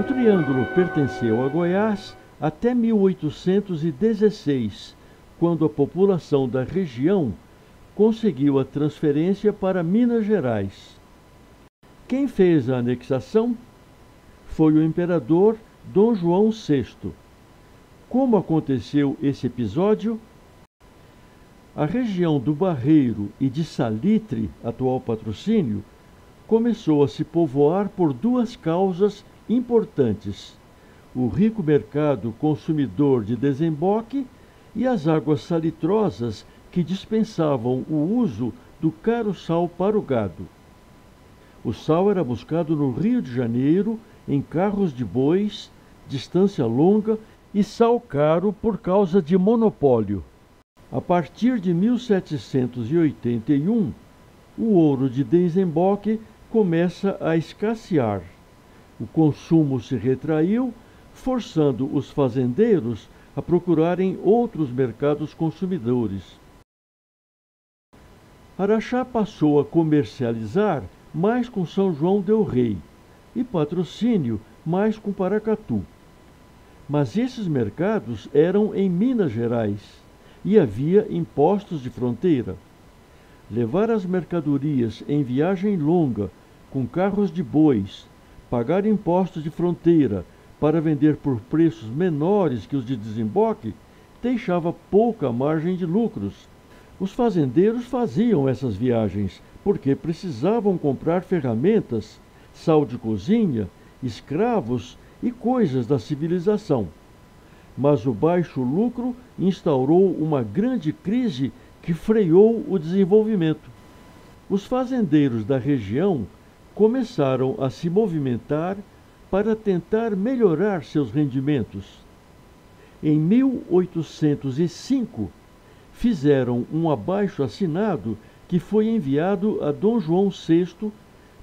O Triângulo pertenceu a Goiás até 1816, quando a população da região conseguiu a transferência para Minas Gerais. Quem fez a anexação foi o imperador Dom João VI. Como aconteceu esse episódio? A região do Barreiro e de Salitre, atual Patrocínio, começou a se povoar por duas causas importantes: o rico mercado consumidor de desemboque e as águas salitrosas que dispensavam o uso do caro sal para o gado. O sal era buscado no Rio de Janeiro, em carros de bois, distância longa e sal caro por causa de monopólio. A partir de 1781, o ouro de desemboque começa a escassear. O consumo se retraiu, forçando os fazendeiros a procurarem outros mercados consumidores. Araxá passou a comercializar mais com São João del Rei e Patrocínio mais com Paracatu. Mas esses mercados eram em Minas Gerais e havia impostos de fronteira. Levar as mercadorias em viagem longa, com carros de bois, pagar impostos de fronteira para vender por preços menores que os de desemboque, deixava pouca margem de lucros. Os fazendeiros faziam essas viagens porque precisavam comprar ferramentas, sal de cozinha, escravos e coisas da civilização. Mas o baixo lucro instaurou uma grande crise que freou o desenvolvimento. Os fazendeiros da região começaram a se movimentar para tentar melhorar seus rendimentos. Em 1805, fizeram um abaixo-assinado que foi enviado a Dom João VI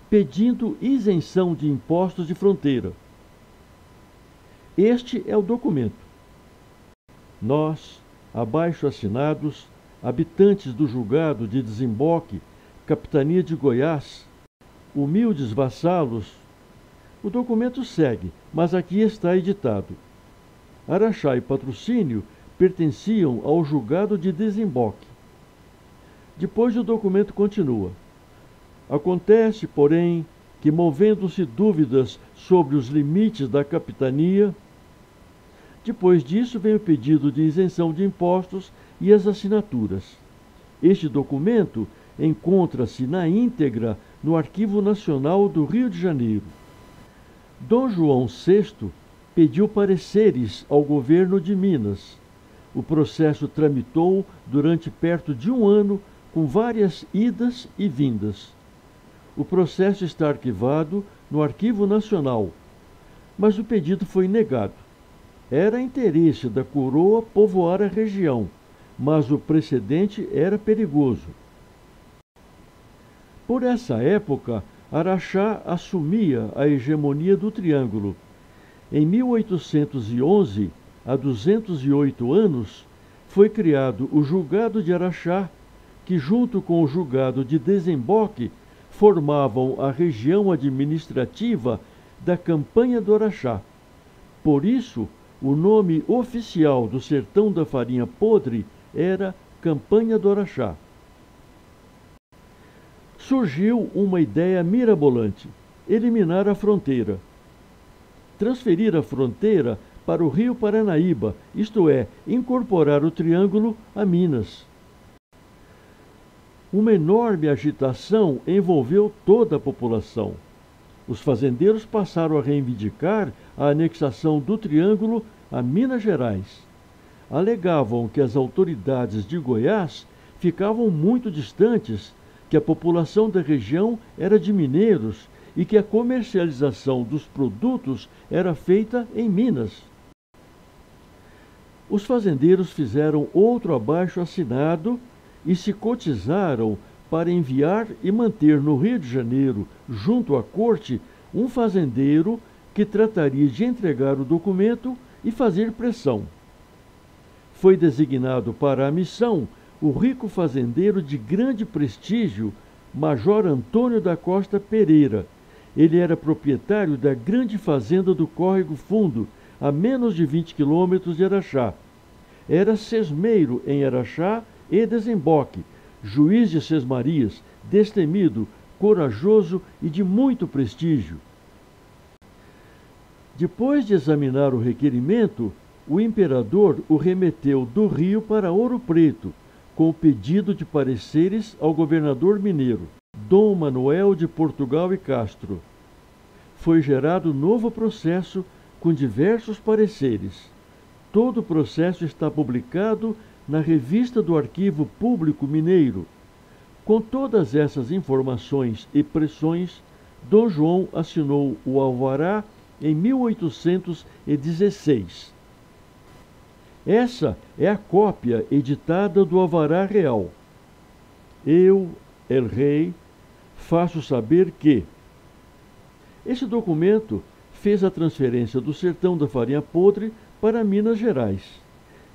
pedindo isenção de impostos de fronteira. Este é o documento. Nós, abaixo-assinados, habitantes do julgado de desemboque, capitania de Goiás, humildes vassalos. O documento segue, mas aqui está editado. Araxá e Patrocínio pertenciam ao julgado de desemboque. Depois o documento continua. Acontece, porém, que, movendo-se dúvidas sobre os limites da capitania, depois disso vem o pedido de isenção de impostos e as assinaturas. Este documento encontra-se na íntegra no Arquivo Nacional do Rio de Janeiro. Dom João VI pediu pareceres ao governo de Minas. O processo tramitou durante perto de um ano, com várias idas e vindas. O processo está arquivado no Arquivo Nacional, mas o pedido foi negado. Era interesse da coroa povoar a região, mas o precedente era perigoso. Por essa época, Araxá assumia a hegemonia do Triângulo. Em 1811, há 208 anos, foi criado o Julgado de Araxá, que junto com o Julgado de Desemboque formavam a região administrativa da Campanha do Araxá. Por isso, o nome oficial do sertão da farinha podre era Campanha do Araxá. Surgiu uma ideia mirabolante: eliminar a fronteira. Transferir a fronteira para o Rio Paranaíba, isto é, incorporar o Triângulo a Minas. Uma enorme agitação envolveu toda a população. Os fazendeiros passaram a reivindicar a anexação do Triângulo a Minas Gerais. Alegavam que as autoridades de Goiás ficavam muito distantes, que a população da região era de mineiros e que a comercialização dos produtos era feita em Minas. Os fazendeiros fizeram outro abaixo-assinado e se cotizaram para enviar e manter no Rio de Janeiro, junto à corte, um fazendeiro que trataria de entregar o documento e fazer pressão. Foi designado para a missão o rico fazendeiro de grande prestígio, Major Antônio da Costa Pereira, ele era proprietário da grande fazenda do Córrego Fundo, a menos de 20 quilômetros de Araxá. Era sesmeiro em Araxá e Desemboque, juiz de Sesmarias, destemido, corajoso e de muito prestígio. Depois de examinar o requerimento, o imperador o remeteu do Rio para Ouro Preto, com o pedido de pareceres ao governador mineiro, Dom Manuel de Portugal e Castro. Foi gerado novo processo com diversos pareceres. Todo o processo está publicado na Revista do Arquivo Público Mineiro. Com todas essas informações e pressões, Dom João assinou o alvará em 1816. Essa é a cópia editada do alvará real. Eu, el rei, faço saber que esse documento fez a transferência do sertão da farinha podre para Minas Gerais.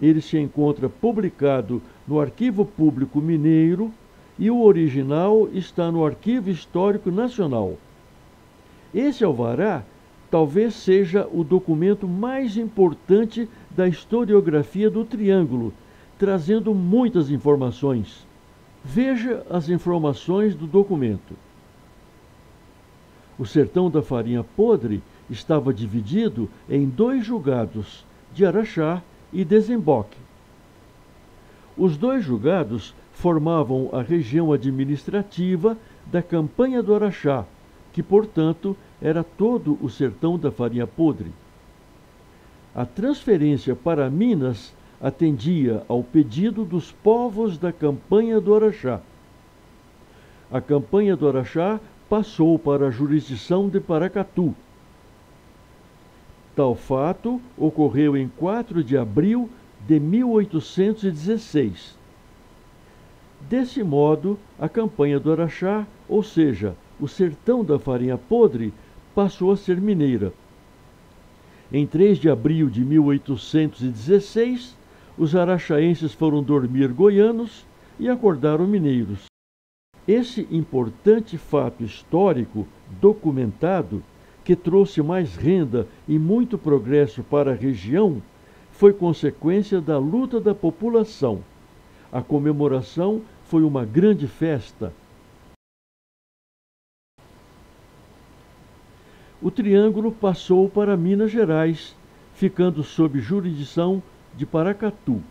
Ele se encontra publicado no Arquivo Público Mineiro e o original está no Arquivo Histórico Nacional. Esse alvará talvez seja o documento mais importante da historiografia do Triângulo, trazendo muitas informações. Veja as informações do documento. O sertão da farinha podre estava dividido em 2 jugados, de Araxá e Desemboque. Os 2 jugados formavam a região administrativa da Campanha do Araxá, que, portanto, era todo o sertão da farinha podre. A transferência para Minas atendia ao pedido dos povos da Campanha do Araxá. A Campanha do Araxá passou para a jurisdição de Paracatu. Tal fato ocorreu em 4 de abril de 1816. Desse modo, a Campanha do Araxá, ou seja, o sertão da farinha podre, passou a ser mineira. Em 3 de abril de 1816, os araxaenses foram dormir goianos e acordaram mineiros. Esse importante fato histórico documentado, que trouxe mais renda e muito progresso para a região, foi consequência da luta da população. A comemoração foi uma grande festa. O Triângulo passou para Minas Gerais, ficando sob jurisdição de Paracatu.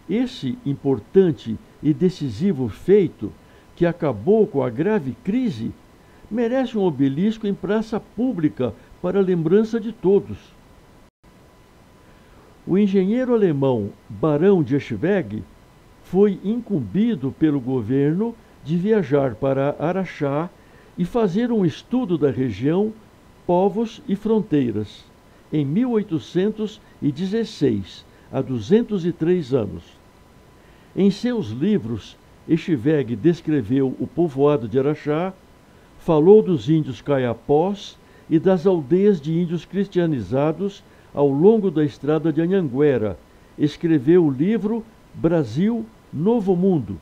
Esse importante e decisivo feito, que acabou com a grave crise, merece um obelisco em praça pública para a lembrança de todos. O engenheiro alemão Barão de Eschwege foi incumbido pelo governo de viajar para Araxá e fazer um estudo da região, povos e fronteiras, em 1816, há 203 anos. Em seus livros, Eschwege descreveu o povoado de Araxá, falou dos índios caiapós e das aldeias de índios cristianizados ao longo da estrada de Anhanguera. Escreveu o livro Brasil, Novo Mundo.